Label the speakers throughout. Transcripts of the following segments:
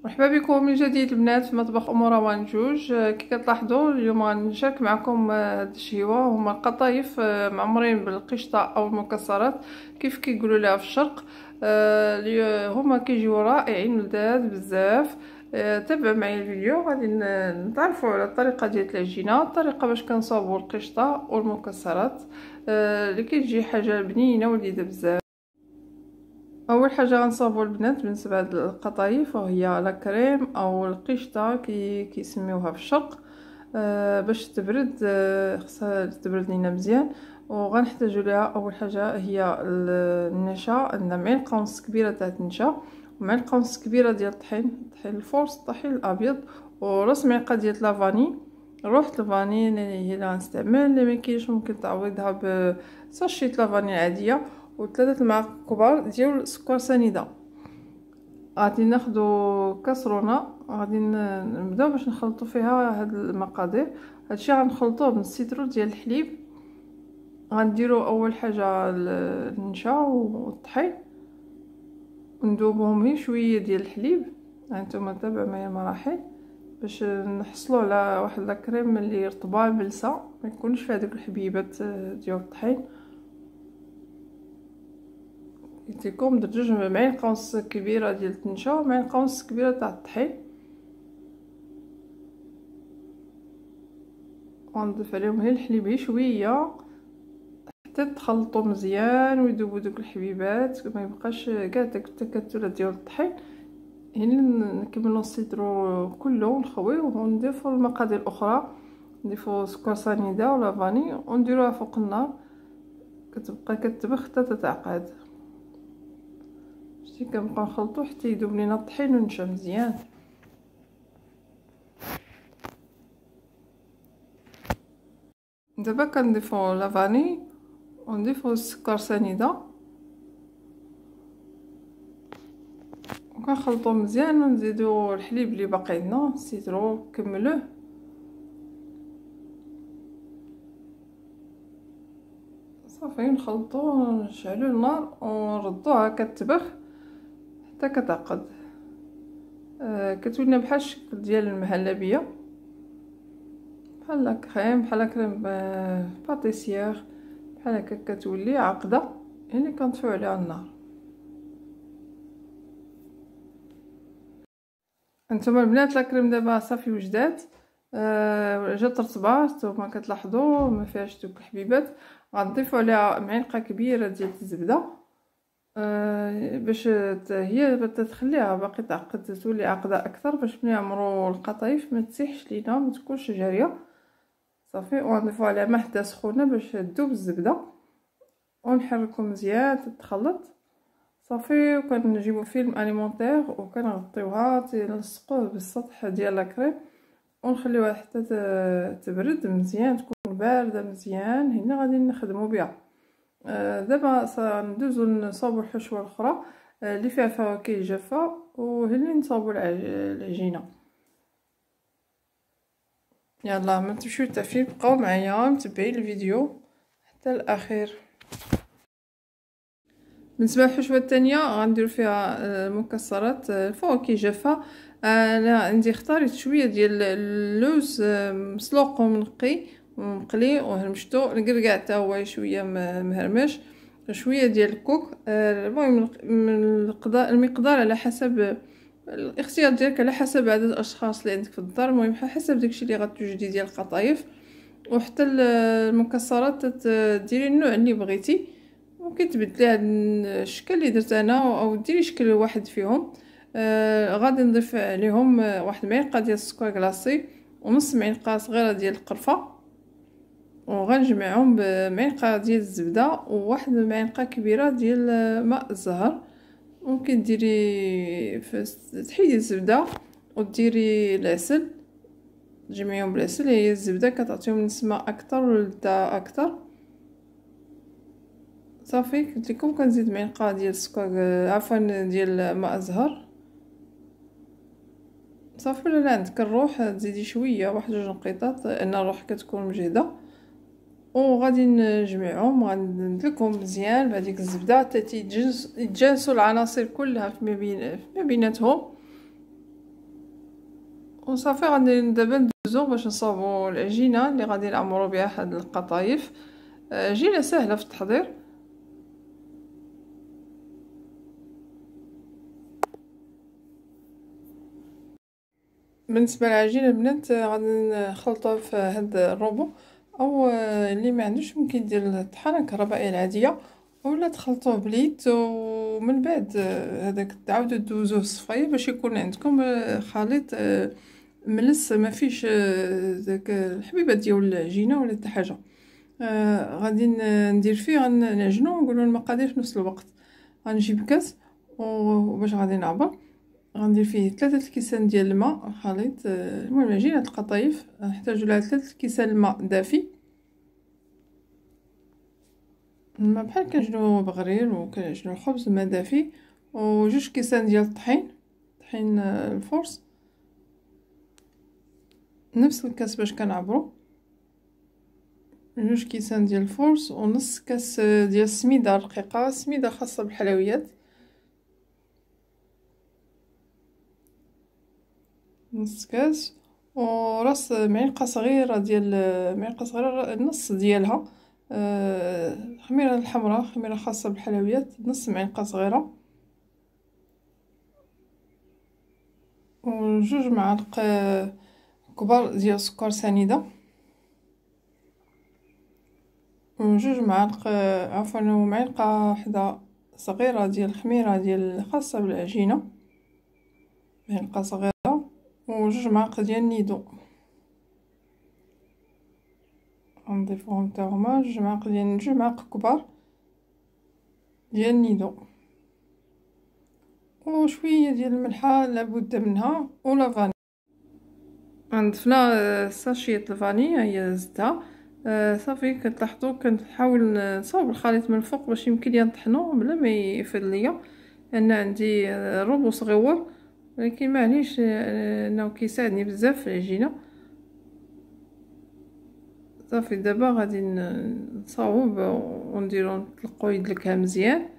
Speaker 1: مرحبا بكم من جديد البنات في مطبخ ام روان جوج. كي كتلاحظوا اليوم غنشارك معكم هاد الشهوه هما القطايف معمرين بالقشطه او المكسرات كيف كيقولوا لها في الشرق. هما كيجيو رائعين ولذاذ بزاف. تابع معايا الفيديو غادي نتعرفوا على الطريقه ديال العجينه، الطريقه باش كنصاوبوا القشطه والمكسرات اللي كتجي حاجه بنينه ولذيذه بزاف. اول حاجه غنصاوبوا البنات بالنسبه لهاد القطايف وهي لا كريم او القشطه كيسميوها في الشرق. باش تبرد خصها تبرد لينا مزيان، وغنحتاجوا ليها اول حاجه هي النشا. عندنا معلقه ونص كبيره تاع النشا ومعلقه ونص كبيره ديال الطحين الفورس، الطحين الابيض، وربع معلقه ديال لافاني. روح الفاني هي اللي غنستعمل، اللي ما كاينش ممكن تعوضها بساشيت لافاني عاديه، وثلاثه المعالق كبار ديال سكر سنيده. غادي ناخدو كاسرونه، غادي نبداو باش نخلطوا فيها هاد المقادير. هادشي غنخلطوه بالسيترو ديال الحليب. غنديروا اول حاجه النشا والطحين وندوبهم غير شويه ديال الحليب. هانتوما تابعوا معايا المراحل باش نحصلوا على واحد لاكريم اللي رطبه ملسه، ما يكونش فيها داك الحبيبات ديال الطحين. يعطيكم درجوج معلقه ونص كبيره ديال النشا ومعلقه ونص كبيره تاع الطحين، ونضيف عليهم غير الحليب غير شويه حتى تخلطوا مزيان ويذوبوا دوك الحبيبات، ما يبقاش كاع داك التكتلات ديال الطحين. هنا نكملوا السيترو كله ونخويوه ونضيفوا المقادير الاخرى، نضيفوا سكر سنيده ولا فاني ونديروها فوق النار كتبقى كتبخ حتى تتعقد. شتي كنبقاو نخلطو حتى يذوب لينا الطحين ونشا مزيان. دابا كنضيفو لافاني ونضيفو السكر سنيده وكنخلطو مزيان، ونزيدو الحليب اللي باقي لنا السيترو كملوه. صافي نخلطو نشعلو النار ونردوها كتبخ حتى كتعقد. كتولي بحال الشكل ديال المهلبيه، بحال كريم بحال كريم باتيسيير بحال هكا كتولي عقده. هنا كنطفيو عليها النار. هانتوما البنات لاكريم دابا صافي وجدات، جات رطبه نتوما كتلاحظوا ما فيهاش دوك الحبيبات. غنضيفوا عليها معلقه كبيره ديال الزبده باش هي تخليها باقي تعقد، تولي عقده اكثر باش ملي نعمروا القطايف ما تسيحش لينا ما تكونش جاريه. صافي ونضيفوا عليها ماء حتى سخونه باش تذوب الزبده ونحركو مزيان تتخلط. صافي وكنجيبو فيلم اليمونتير وكنغطيوها تلصقوه بالسطح ديال لاكريم ونخليوها حتى تبرد مزيان، تكون بارده مزيان. هنا غادي نخدموا بها. دابا ندوزو نصاوبوا الحشوه الاخرى اللي فيها فواكه جافه، وهنا نصاوبوا العجينه. يلا ما تمشيو التعفين، بقاو معايا متبعين الفيديو حتى الاخير. بالنسبه للحشوه الثانيه غندير فيها المكسرات الفواكه جافه. انا عندي اختاريت شويه ديال اللوز مسلوق ومنقي ومقلي وهرمشتو، الكركاع حتى هو شويه مهرمش، شويه ديال الكوك. المهم المقدار على حسب الاختيار ديالك، على حسب عدد الاشخاص اللي عندك في الدار. المهم حسب داكشي اللي غتوجدي ديال القطايف. وحتى المكسرات ديري النوع اللي بغيتي، ممكن تبدلي هاد الشكل اللي درت انا او ديري شكل واحد فيهم. غادي نضيف عليهم واحد معلقه ديال السكر كلاصي ونص معلقه صغيره ديال القرفه، وغنجمعهم بمعلقه ديال الزبده وواحد معلقه كبيره ديال ماء الزهر. ممكن ديري تحيدي الزبده وديري العسل، تجمعيهم بالعسل. هي الزبده كتعطيهم نسمه اكثر ولذه اكثر. صافي قلت لكم كنزيد معلقه ديال السكر عفوا ديال ماء الزهر. صافي ولا عندك الروح تزيدي شويه واحد جوج نقيطات لان الروح كتكون مجهده. وغادي نجمعهم غندلكهم مزيان بهذيك الزبده حتى يتجانسوا العناصر كلها فيما بيناتهم. وصافي غادي دابا ندوزو باش نصاوبو العجينه اللي غادي نعمرو بها هاد القطايف. عجينه سهله في التحضير. بالنسبه للعجينه البنات غادي نخلطوها في هاد الروبو، او اللي ما عندوش ممكن يدير الطحانه الكهربائيه العاديه، ولا تخلطوه بليد، ومن بعد هذاك تعاودوا دوزوه الصفايه باش يكون عندكم خليط ملس، ما فيش داك الحبيبات ديال العجينه ولا حتى حاجه. غادي ندير فيه، غنعجنو ونقولوا المقادير في نفس الوقت. غنجيب كاس وباش غادي نعبر، غندير فيه 3 كيسان ديال الماء خليط. المهم عجينه القطايف نحتاج لها 3 كيسان الماء دافي، الماء بحال كنجنو بغرير وكنجنو الخبز، الماء دافي، وجوج كيسان ديال الطحين، طحين الفورس نفس الكاس باش كنعبرو، جوج كيسان ديال الفورس، ونص كاس ديال السميده رقيقه، سميده خاصه بالحلويات، نص كاس، وراس معلقه صغيره ديال معلقه صغيره نص ديالها خميره الحمراء، خميره خاصه بالحلويات، نص معلقه صغيره، وجوج معالق كبار ديال سكر سنيده، وجوج معالق عفوا معلقه واحده صغيره ديال الخميره ديال خاصه بالعجينه، معلقه صغيره، وجوج معالق ديال النيدو غنضيفوهم حتى هما، جوج معالق كبار ديال النيدو، وشويه ديال الملحه لابد منها، ولا فاني. ضفنا ساشية الفاني هي زدتها. صافي كتلاحظوا كنحاول نصاوب الخليط من الفوق باش يمكن ليا نطحنو بلا ما يفيض ليا، لان عندي روبو صغيور، ولكن معليش انه كيساعدني بزاف في العجينه. صافي دابا غادي نصاوب ونديرو نطلقو يدلكها مزيان.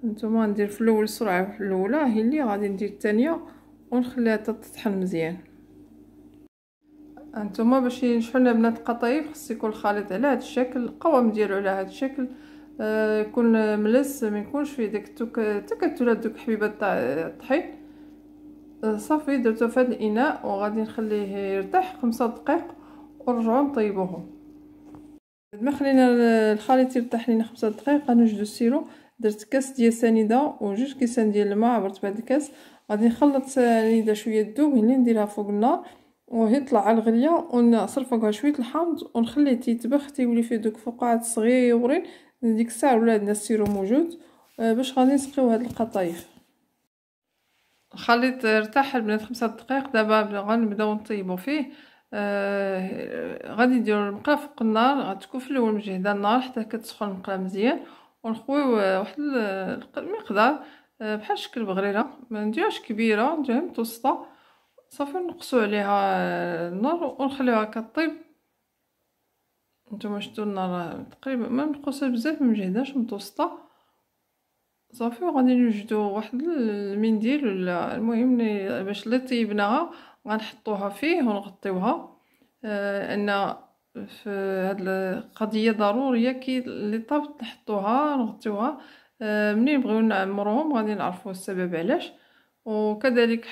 Speaker 1: نتوما ندير في الاول السرعه الاولى هي اللي غادي ندير الثانيه ونخليها تطحن مزيان. هانتوما باش ينجحوا لنا بنات القطايف خص يكون الخليط على هذا الشكل، القوام ديالو على هذا الشكل، يكون ملس، ما يكونش فيه داك التكتلات دوك حبيبات تاع الطحين. صافي درتو في هذا الاناء وغادي نخليه يرتاح 5 دقائق ونرجعو نطيبوه. بعد ما خلينا الخليط يرتاح لينا 5 دقائق غنوجدو السيرو. درت كاس ديال سنيده وجوج كيسان ديال الماء عبرت بهذا الكاس، غادي نخلط سنيده شويه تذوب، هني نديرها فوق النار وهي طلع على الغليه، ونعصر فوقها شويه الحامض ونخليه تيتبخ، تيولي فيه دوك فقاعات صغيورين. ديك الساعه ولا عندنا السيرو موجود باش غادي نسقيو هاد القطايف. الخليط ارتاح البنات 5 دقائق، دابا غنبداو نطيبو فيه. غادي نديرو المقله فوق النار، غتكون في الاول مجهده النار حتى كتسخن المقله مزيان، ونخويو واحد المقدار بحال شكل بغريره، ما نديروهاش كبيره، نديروها متوسطه. صافي نقصوا عليها النار ونخليوها كطيب. نتوما شفتوا النار تقريبا ما منقوصه بزاف، ما مجهداش، متوسطه. صافي وغادي نوجدو واحد المنديل ولا المهم باش اللي طيبناها غنحطوها فيه ونغطيوها. ان في هاد القضيه ضروريه كي اللي طابت نحطوها نغطيوها. منين نبغيو نعمروهم غادي نعرفوا السبب علاش. وكذلك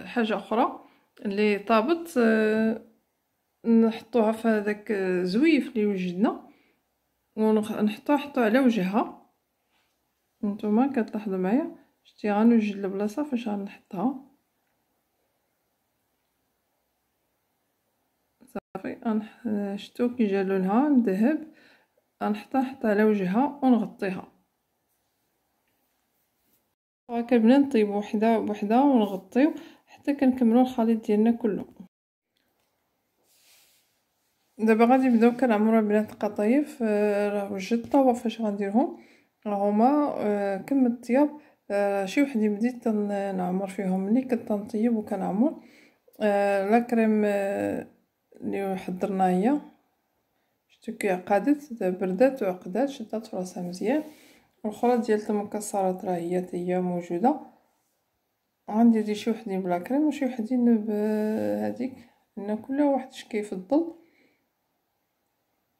Speaker 1: حاجه اخرى اللي طابت نحطوها في هذاك الزويف اللي وجدنا ونحطوها على وجهها. نتوما كتلاحظوا معايا شتي غنوجد البلاصه فاش غنحطها. صافي شتو كي جا لونها مذهب، غنحطها على وجهها ونغطيها هكا بنا نطيب وحده بوحده ونغطيو حتى كنكملوا الخليط ديالنا كله. دابا غادي نبداو كنعمروا البنات القطايف. راه وجدت الطاوه فاش غنديرهم، راه هما كم الطياب. شي وحدين بديت نعمر فيهم ملي كنت نطيب وكنعمر. لا كريم اللي حضرنا هي شتو كي عقدت بردات وعقدات، شدات في راسها مزيان. والخلط ديال المكسرات راه هي موجوده، غندير شي وحدين بلا كريم وشي وحدين بهذيك، لان كل واحد اش كيفضل.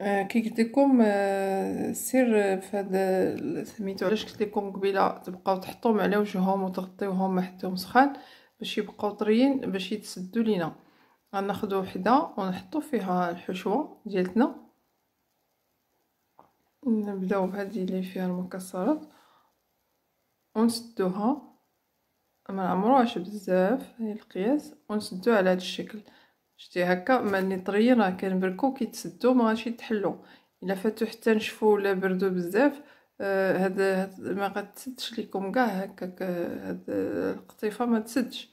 Speaker 1: كي قلت لكم السر في هذا سميتو، علاش قلت لكم قبيله تبقاو تحطوهم على وجههم وتغطيوهم ما حطيهم سخان باش يبقاو طريين باش يتسدوا لينا. غناخذ وحده ونحطو فيها الحشوه ديالتنا، نبداو بهذه اللي فيها المكسرات ونسدوها، ما نعمروهاش بزاف هي القياس، ونسدوها على هذا الشكل. شتي هكا ملي طريين راه كنبركو كيتسدو ما غاديش يتحلو. الا فاتو حتى نشفو ولا بردو بزاف هاد ما غتسدش ليكم كاع هكاك، هاد القطيفه ما تسدش،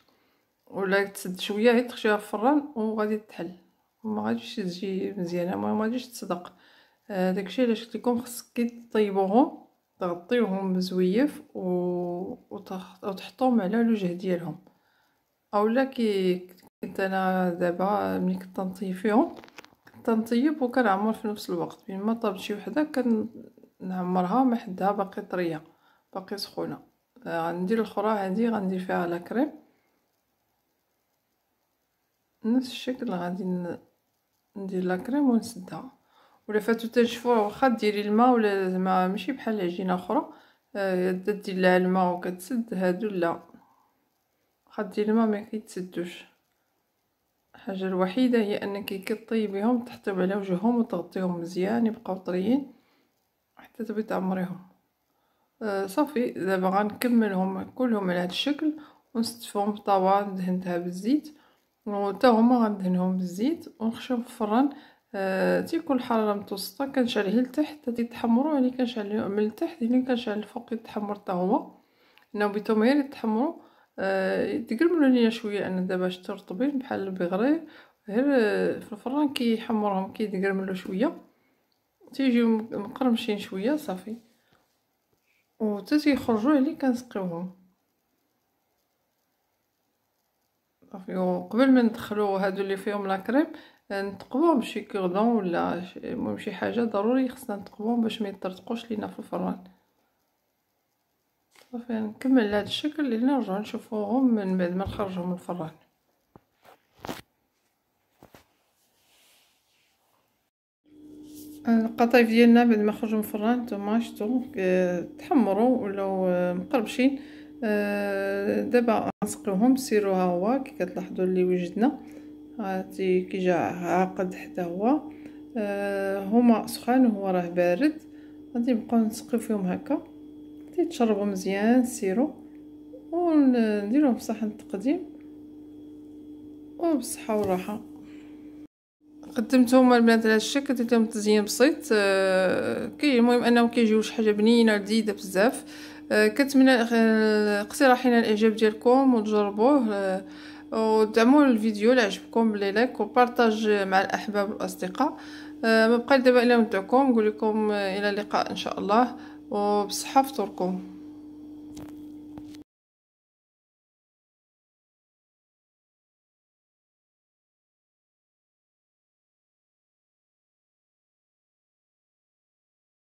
Speaker 1: ولا تسد شويه غير تخشيها في الفران وغادي تحل، ما غاديش تجي مزيانه، ما غاديش تصدق. داكشي علاش قلت لكم خصك كي طيبوهم تغطيوهم بزويف وتحطوهم على الوجه ديالهم. اولا كي كنت انا دابا ملي كنت نطيب فيهم كنت نطيب وكنعمر في نفس الوقت، بين ما طابت شي وحده كنعمرها ما حدها باقي طريه باقي سخونه. غندير الاخرى هذه غندير فيها لا كريم نفس الشكل، غادي ندير لا كريم ونسدها. ولا فاتو تنشفوها واخا ديري الماء ولا زعما ماشي بحال العجينه اخرى دير لها الماء وكتسد، هادو لا واخا ديري الماء ما كيتسدوش. الحاجه الوحيده هي انك كي طيبيهم تحطيهم على وجههم وتغطيهم مزيان يبقاو طريين حتى تبغي تعمريهم. صافي دابا غنكملهم كلهم على هذا الشكل ونستفهم بطاوه دهنتها بالزيت، وتا هما غندهنهم بالزيت ونخشيهم في الفران. تيكون الحراره متوسطه، كنشعليه لتحت حتى يتحمروا، يعني كنشعليه من التحت يعني كنشعل الفوق يتحمر حتى هو، لانه بيتهم غير يتحمروا. تقرملوا ليا شويه، انا دابا شتو رطبين بحال البيغري غير في الفران كيحمرهم كيتقرملوا شويه تيجيو مقرمشين شويه صافي، وتا تيخرجوا عليه كنسقيوهم صافي. وقبل ما ندخلوا هادو اللي فيهم لا كريم نتقبوهم بشي كوردون ولا المهم شي حاجه ضروري خصنا نتقبوهم باش ما يطرطقوش لينا في الفران. صافي نكمل على هذا الشكل اللي نرجعوا نشوفوهم من بعد ما نخرجهم من الفران. القطايف ديالنا بعد ما خرجوا من الفران نتوما شفتوا تحمروا ولاو مقربشين. دابا غنسقيوهم. سيروا ها هو كي كتلاحظوا اللي وجدنا هاتي كي جا عاقد حتى هو، هما سخان وهو راه بارد. غادي نبقاو نسقيو فيهم هكا تيتشربوا مزيان. سيروا ونديروهم في صحن التقديم وبالصحه والراحه. قدمتهم البنات على الشكل، درت لهم تزيين بسيط. كي المهم انهم كيجيو شي حاجه بنينه لذيذه بزاف. كنتمنى اقتراحي الاعجاب ديالكم وتجربوه، ودعموا الفيديو اللي عجبكم بلي لايك وبارطاج مع الاحباب والاصدقاء. ما بقى دابا الا ندعوكم نقول لكم الى اللقاء ان شاء الله، وبصحه فطوركم.